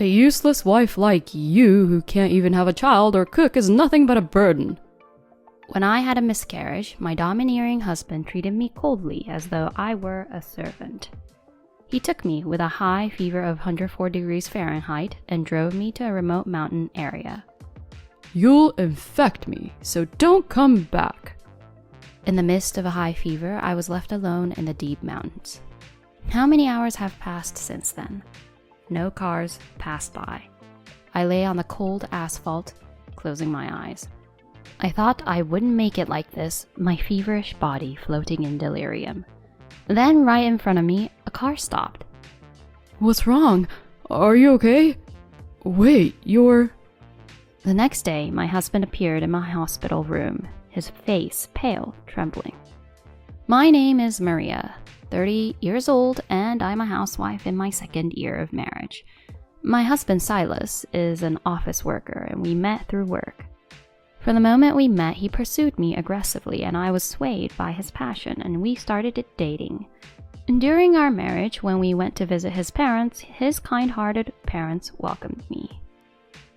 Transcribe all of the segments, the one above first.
A useless wife like you who can't even have a child or cook is nothing but a burden. When I had a miscarriage, my domineering husband treated me coldly as though I were a servant. He took me with a high fever of 104 degrees Fahrenheit and drove me to a remote mountain area. You'll infect me, so don't come back. In the midst of a high fever, I was left alone in the deep mountains. How many hours have passed since then? No cars passed by. I lay on the cold asphalt, closing my eyes. I thought I wouldn't make it like this, my feverish body floating in delirium. Then, right in front of me, a car stopped. What's wrong? Are you okay? Wait, you're... The next day, my husband appeared in my hospital room, his face pale, trembling. My name is Maria, 30 years old, and I'm a housewife in my second year of marriage. My husband, Silas, is an office worker, and we met through work. From the moment we met, he pursued me aggressively, and I was swayed by his passion, and we started dating. During our marriage, when we went to visit his parents, his kind-hearted parents welcomed me.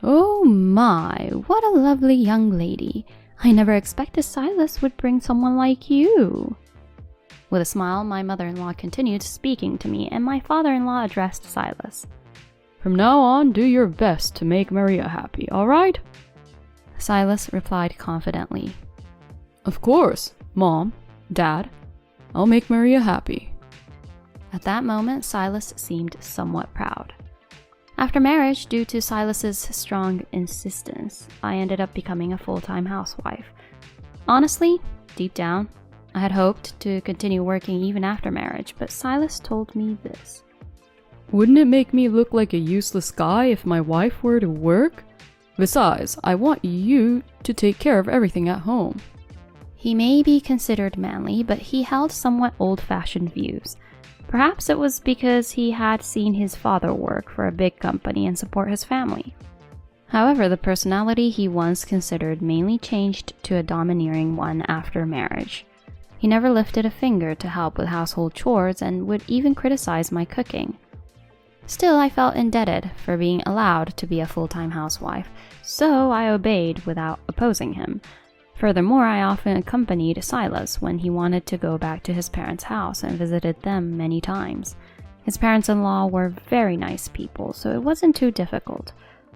Oh my, what a lovely young lady. I never expected Silas would bring someone like you. With a smile, my mother-in-law continued speaking to me, and my father-in-law addressed Silas. From now on, do your best to make Maria happy, all right? Silas replied confidently. Of course, Mom, Dad. I'll make Maria happy. At that moment, Silas seemed somewhat proud. After marriage, due to Silas's strong insistence, I ended up becoming a full-time housewife. Honestly, deep down, I had hoped to continue working even after marriage, but Silas told me this. Wouldn't it make me look like a useless guy if my wife were to work? Besides, I want you to take care of everything at home. He may be considered manly, but he held somewhat old-fashioned views. Perhaps it was because he had seen his father work for a big company and support his family. However, the personality he once considered mainly changed to a domineering one after marriage. He never lifted a finger to help with household chores and would even criticize my cooking. Still, I felt indebted for being allowed to be a full-time housewife, so I obeyed without opposing him. Furthermore, I often accompanied Silas when he wanted to go back to his parents' house and visited them many times. His parents-in-law were very nice people, so it wasn't too difficult.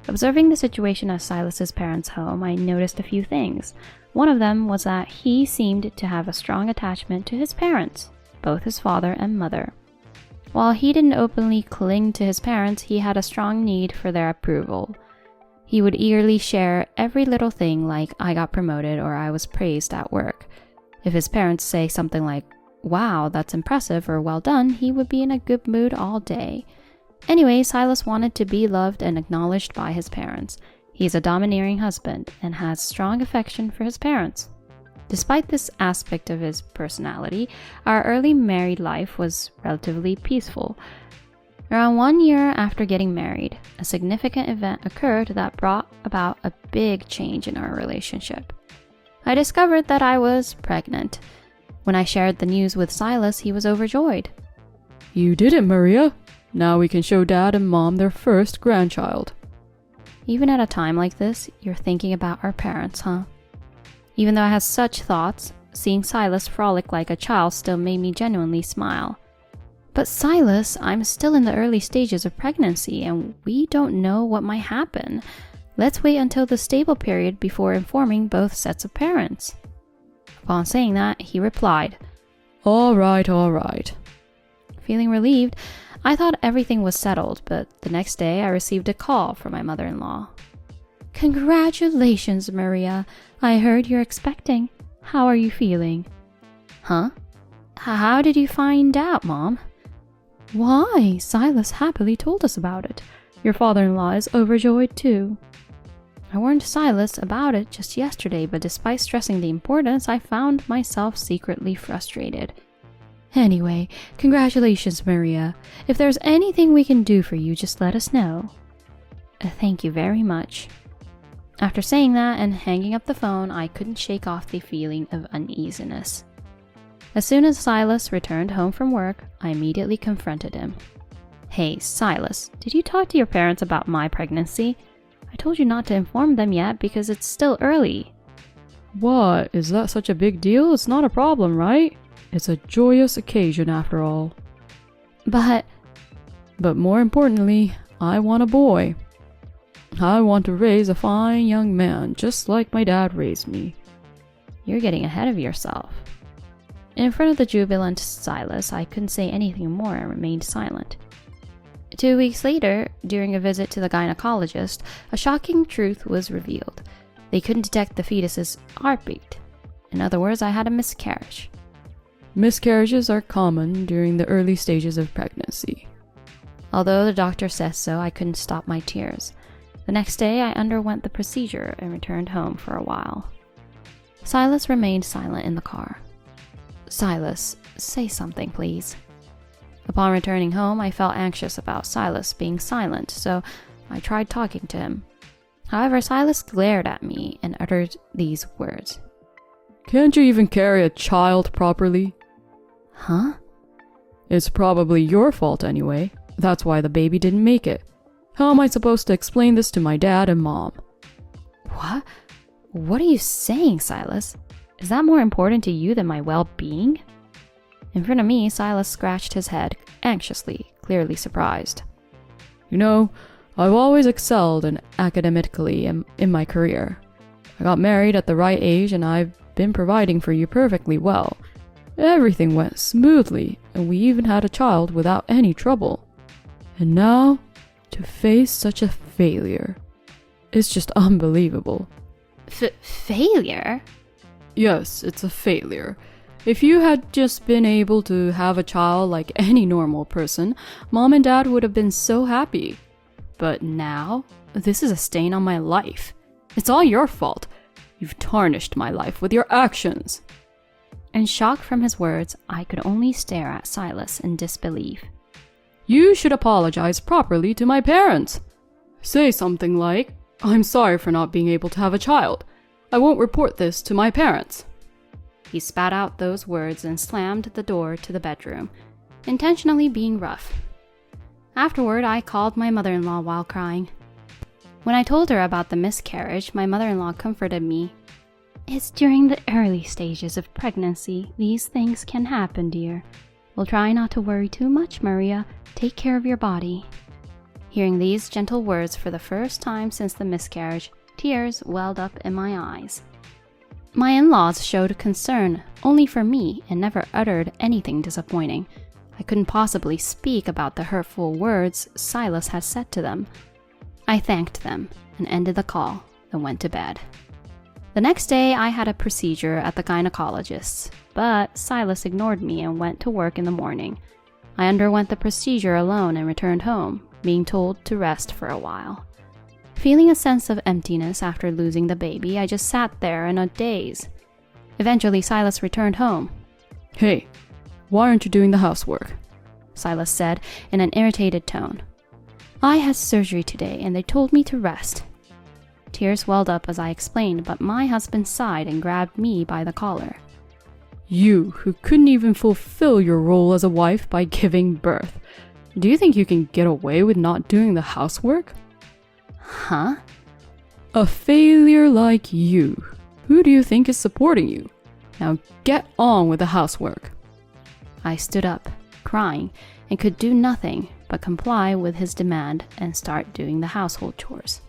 Observing the situation at Silas's parents' home, I noticed a few things. One of them was that he seemed to have a strong attachment to his parents, both his father and mother. While he didn't openly cling to his parents, he had a strong need for their approval. He would eagerly share every little thing like I got promoted or I was praised at work. If his parents say something like, "Wow, that's impressive," or "Well done," he would be in a good mood all day. Anyway, Silas wanted to be loved and acknowledged by his parents. He's a domineering husband and has strong affection for his parents. Despite this aspect of his personality, our early married life was relatively peaceful. Around 1 year after getting married, a significant event occurred that brought about a big change in our relationship. I discovered that I was pregnant. When I shared the news with Silas, he was overjoyed. You did it, Maria. Now we can show Dad and Mom their first grandchild. Even at a time like this, you're thinking about our parents, huh? Even though I had such thoughts, seeing Silas frolic like a child still made me genuinely smile. But Silas, I'm still in the early stages of pregnancy and we don't know what might happen. Let's wait until the stable period before informing both sets of parents. Upon saying that, he replied, All right. Feeling relieved, I thought everything was settled, but the next day I received a call from my mother-in-law. Congratulations, Maria. I heard you're expecting. How are you feeling? Huh? How did you find out, Mom? Why, Silas happily told us about it. Your father-in-law is overjoyed too. I warned Silas about it just yesterday, but despite stressing the importance, I found myself secretly frustrated. Anyway, congratulations, Maria. If there's anything we can do for you, just let us know. Thank you very much. After saying that and hanging up the phone, I couldn't shake off the feeling of uneasiness. As soon as Silas returned home from work, I immediately confronted him. Hey, Silas, did you talk to your parents about my pregnancy? I told you not to inform them yet because it's still early. What? Is that such a big deal? It's not a problem, right? It's a joyous occasion after all. But more importantly, I want a boy. I want to raise a fine young man, just like my dad raised me. You're getting ahead of yourself. In front of the jubilant Silas, I couldn't say anything more and remained silent. 2 weeks later, during a visit to the gynecologist, a shocking truth was revealed. They couldn't detect the fetus's heartbeat. In other words, I had a miscarriage. Miscarriages are common during the early stages of pregnancy. Although the doctor says so, I couldn't stop my tears. The next day, I underwent the procedure and returned home for a while. Silas remained silent in the car. Silas, say something, please. Upon returning home, I felt anxious about Silas being silent, so I tried talking to him. However, Silas glared at me and uttered these words. Can't you even carry a child properly? Huh? It's probably your fault anyway. That's why the baby didn't make it. How am I supposed to explain this to my dad and mom? What? What are you saying, Silas? Is that more important to you than my well-being? In front of me, Silas scratched his head anxiously, clearly surprised. You know, I've always excelled academically in my career. I got married at the right age and I've been providing for you perfectly well. Everything went smoothly and we even had a child without any trouble. And now, to face such a failure. It's just unbelievable. Failure? Yes, it's a failure. If you had just been able to have a child like any normal person, Mom and Dad would have been so happy. But now, this is a stain on my life. It's all your fault. You've tarnished my life with your actions. In shock from his words, I could only stare at Silas in disbelief. You should apologize properly to my parents. Say something like, I'm sorry for not being able to have a child. I won't report this to my parents. He spat out those words and slammed the door to the bedroom, intentionally being rough. Afterward, I called my mother-in-law while crying. When I told her about the miscarriage, my mother-in-law comforted me. It's during the early stages of pregnancy. These things can happen, dear. We'll try not to worry too much, Maria. Take care of your body. Hearing these gentle words for the first time since the miscarriage, tears welled up in my eyes. My in-laws showed concern only for me and never uttered anything disappointing. I couldn't possibly speak about the hurtful words Silas had said to them. I thanked them and ended the call and went to bed. The next day, I had a procedure at the gynecologist's, but Silas ignored me and went to work in the morning. I underwent the procedure alone and returned home, being told to rest for a while. Feeling a sense of emptiness after losing the baby, I just sat there in a daze. Eventually, Silas returned home. Hey, why aren't you doing the housework? Silas said in an irritated tone. I had surgery today and they told me to rest. Tears welled up as I explained, but my husband sighed and grabbed me by the collar. You, who couldn't even fulfill your role as a wife by giving birth. Do you think you can get away with not doing the housework? Huh? A failure like you. Who do you think is supporting you? Now get on with the housework. I stood up, crying, and could do nothing but comply with his demand and start doing the household chores.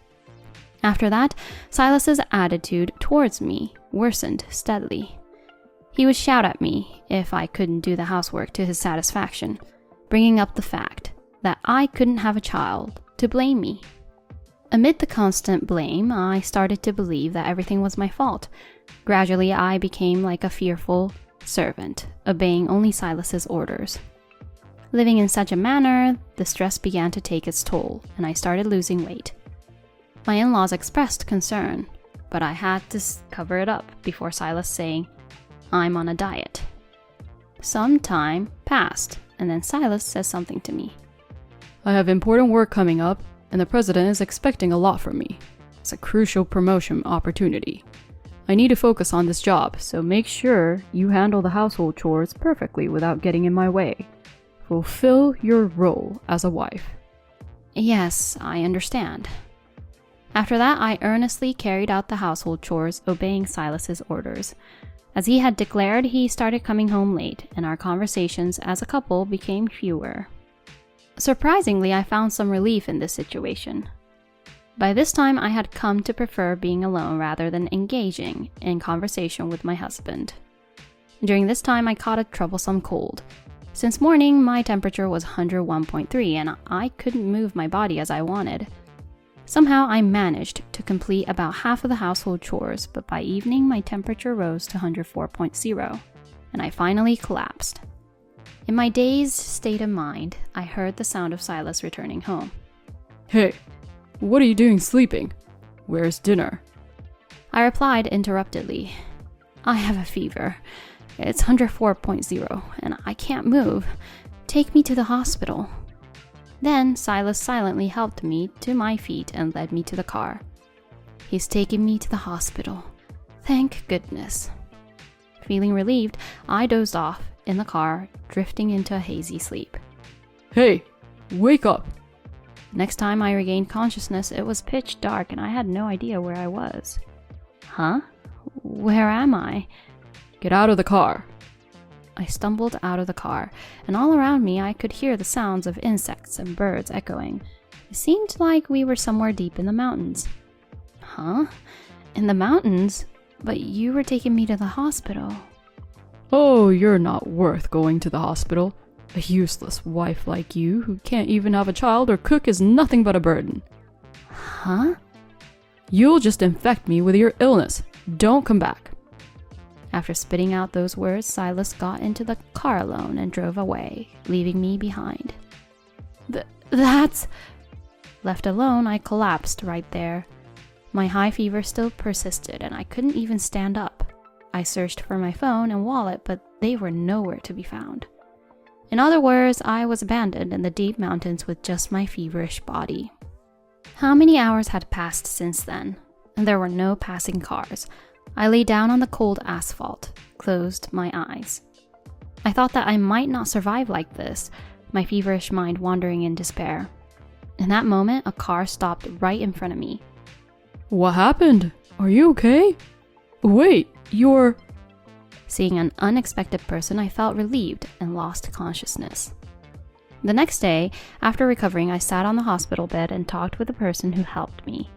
After that, Silas's attitude towards me worsened steadily. He would shout at me if I couldn't do the housework to his satisfaction, bringing up the fact that I couldn't have a child to blame me. Amid the constant blame, I started to believe that everything was my fault. Gradually, I became like a fearful servant, obeying only Silas's orders. Living in such a manner, the stress began to take its toll, and I started losing weight. My in-laws expressed concern, but I had to cover it up before Silas saying, I'm on a diet. Some time passed, and then Silas says something to me. I have important work coming up, and the president is expecting a lot from me. It's a crucial promotion opportunity. I need to focus on this job, so make sure you handle the household chores perfectly without getting in my way. fulfill your role as a wife. Yes, I understand. After that, I earnestly carried out the household chores, obeying Silas's orders. As he had declared, he started coming home late, and our conversations as a couple became fewer. Surprisingly, I found some relief in this situation. By this time, I had come to prefer being alone rather than engaging in conversation with my husband. During this time, I caught a troublesome cold. Since morning, my temperature was 101.3, and I couldn't move my body as I wanted. Somehow, I managed to complete about half of the household chores, but by evening, my temperature rose to 104.0, and I finally collapsed. In my dazed state of mind, I heard the sound of Silas returning home. Hey, what are you doing sleeping? Where's dinner? I replied interruptedly, I have a fever. It's 104.0, and I can't move. Take me to the hospital. Then Silas silently helped me to my feet and led me to the car. He's taking me to the hospital. Thank goodness. Feeling relieved, I dozed off in the car, drifting into a hazy sleep. Hey, wake up! Next time I regained consciousness, it was pitch dark and I had no idea where I was. Huh? Where am I? Get out of the car. I stumbled out of the car, and all around me I could hear the sounds of insects and birds echoing. It seemed like we were somewhere deep in the mountains. Huh? In the mountains? But you were taking me to the hospital. Oh, you're not worth going to the hospital. A useless wife like you, who can't even have a child or cook, is nothing but a burden. Huh? You'll just infect me with your illness. Don't come back. After spitting out those words, Silas got into the car alone and drove away, leaving me behind. That's... Left alone, I collapsed right there. My high fever still persisted, and I couldn't even stand up. I searched for my phone and wallet, but they were nowhere to be found. In other words, I was abandoned in the deep mountains with just my feverish body. How many hours had passed since then? And there were no passing cars. I lay down on the cold asphalt, closed my eyes. I thought that I might not survive like this, my feverish mind wandering in despair. In that moment, a car stopped right in front of me. What happened? Are you okay? Wait, you're... Seeing an unexpected person, I felt relieved and lost consciousness. The next day, after recovering, I sat on the hospital bed and talked with the person who helped me.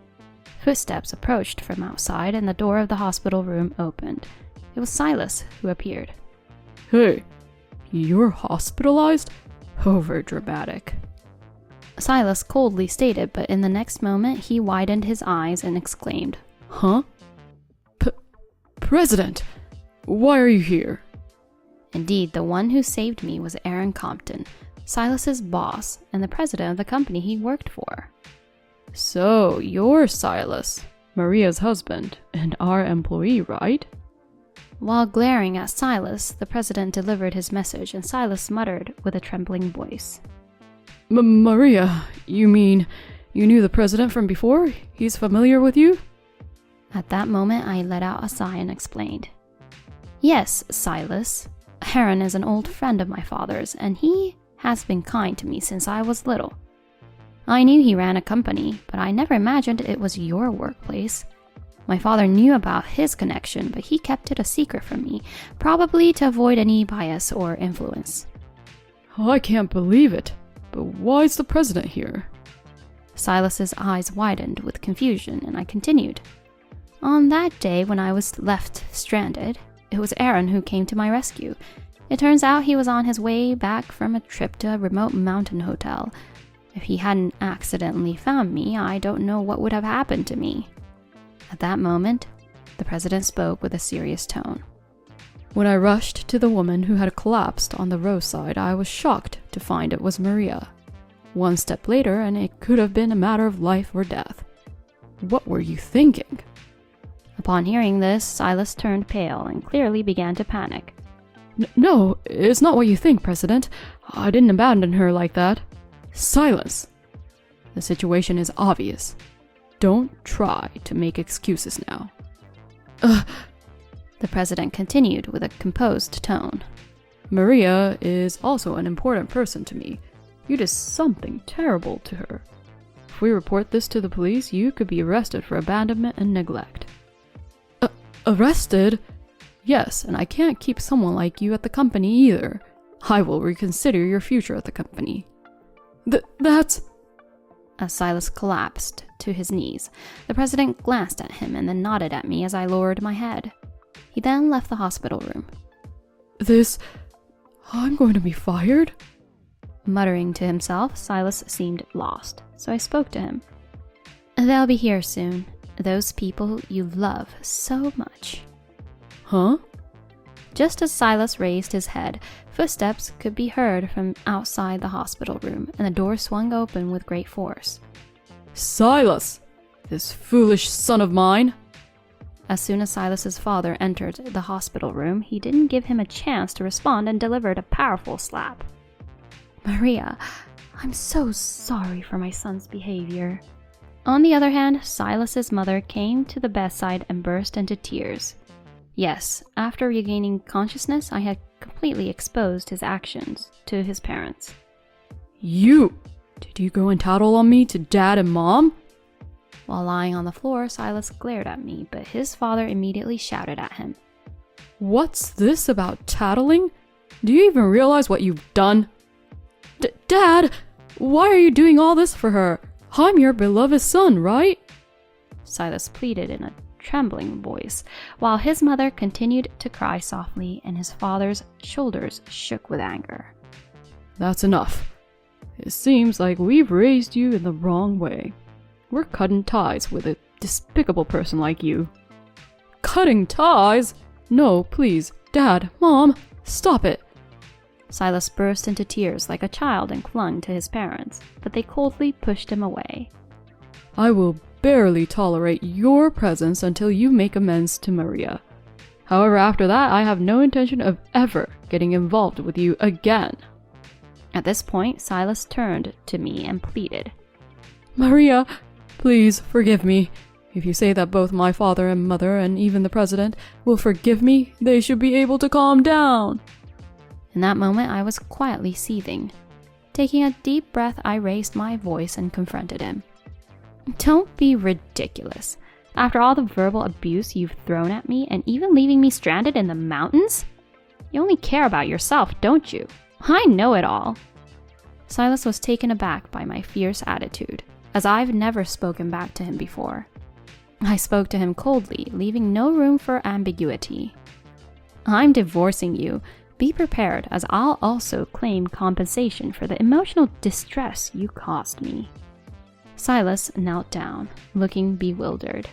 Footsteps approached from outside and the door of the hospital room opened. It was Silas who appeared. Hey, you're hospitalized? Overdramatic. Silas coldly stated, but in the next moment he widened his eyes and exclaimed, Huh? President! Why are you here? Indeed, the one who saved me was Aaron Compton, Silas's boss and the president of the company he worked for. So, you're Silas, Maria's husband, and our employee, right? While glaring at Silas, the president delivered his message and Silas muttered with a trembling voice. Maria, you mean you knew the president from before? He's familiar with you? At that moment, I let out a sigh and explained. Yes, Silas. Aaron is an old friend of my father's, and he has been kind to me since I was little. I knew he ran a company, but I never imagined it was your workplace. My father knew about his connection, but he kept it a secret from me, probably to avoid any bias or influence. I can't believe it. But why's the president here? Silas's eyes widened with confusion, and I continued. On that day when I was left stranded, it was Aaron who came to my rescue. It turns out he was on his way back from a trip to a remote mountain hotel. If he hadn't accidentally found me, I don't know what would have happened to me. At that moment, the president spoke with a serious tone. When I rushed to the woman who had collapsed on the roadside, I was shocked to find it was Maria. One step later, and it could have been a matter of life or death. What were you thinking? Upon hearing this, Silas turned pale and clearly began to panic. No, it's not what you think, President. I didn't abandon her like that. Silence! The situation is obvious. Don't try to make excuses now. The president continued with a composed tone. Maria is also an important person to me. You did something terrible to her. If we report this to the police, you could be arrested for abandonment and neglect. Arrested? Yes, and I can't keep someone like you at the company either. I will reconsider your future at the company. That's... As Silas collapsed to his knees, the president glanced at him and then nodded at me as I lowered my head. He then left the hospital room. I'm going to be fired? Muttering to himself, Silas seemed lost, so I spoke to him. They'll be here soon. Those people you love so much. Huh? Just as Silas raised his head, footsteps could be heard from outside the hospital room, and the door swung open with great force. Silas! This foolish son of mine! As soon as Silas's father entered the hospital room, he didn't give him a chance to respond and delivered a powerful slap. Maria, I'm so sorry for my son's behavior. On the other hand, Silas's mother came to the bedside and burst into tears. Yes, after regaining consciousness, I had completely exposed his actions to his parents. Did you go and tattle on me to Dad and Mom? While lying on the floor, Silas glared at me, but his father immediately shouted at him. What's this about tattling? Do you even realize what you've done? Dad, why are you doing all this for her? I'm your beloved son, right? Silas pleaded in a trembling voice, while his mother continued to cry softly and his father's shoulders shook with anger. That's enough. It seems like we've raised you in the wrong way. We're cutting ties with a despicable person like you. Cutting ties? No, please. Dad, Mom, stop it. Silas burst into tears like a child and clung to his parents, but they coldly pushed him away. I will barely tolerate your presence until you make amends to Maria. However, after that, I have no intention of ever getting involved with you again. At this point, Silas turned to me and pleaded. Maria, please forgive me. If you say that both my father and mother and even the president will forgive me, they should be able to calm down. In that moment, I was quietly seething. Taking a deep breath, I raised my voice and confronted him. Don't be ridiculous. After all the verbal abuse you've thrown at me and even leaving me stranded in the mountains? You only care about yourself, don't you? I know it all. Silas was taken aback by my fierce attitude, as I've never spoken back to him before. I spoke to him coldly, leaving no room for ambiguity. I'm divorcing you. Be prepared, as I'll also claim compensation for the emotional distress you caused me. Silas knelt down, looking bewildered.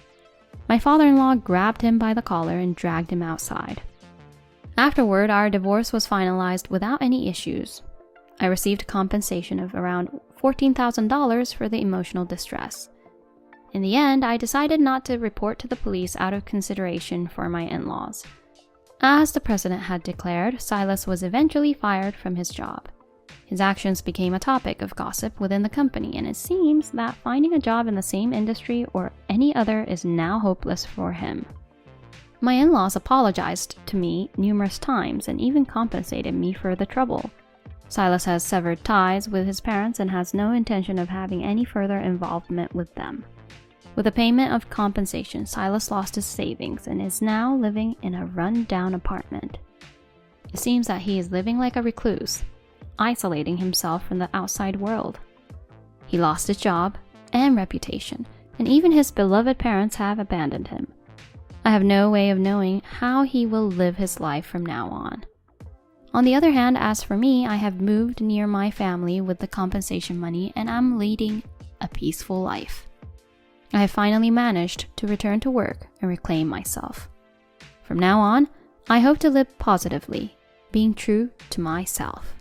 My father-in-law grabbed him by the collar and dragged him outside. Afterward, our divorce was finalized without any issues. I received compensation of around $14,000 for the emotional distress. In the end, I decided not to report to the police out of consideration for my in-laws. As the president had declared, Silas was eventually fired from his job. His actions became a topic of gossip within the company, and it seems that finding a job in the same industry or any other is now hopeless for him. My in-laws apologized to me numerous times and even compensated me for the trouble. Silas has severed ties with his parents and has no intention of having any further involvement with them. With the payment of compensation, Silas lost his savings and is now living in a run-down apartment. It seems that he is living like a recluse, isolating himself from the outside world. He lost his job and reputation, and even his beloved parents have abandoned him. I have no way of knowing how he will live his life from now on. On the other hand, as for me, I have moved near my family with the compensation money and I'm leading a peaceful life. I have finally managed to return to work and reclaim myself. From now on, I hope to live positively, being true to myself.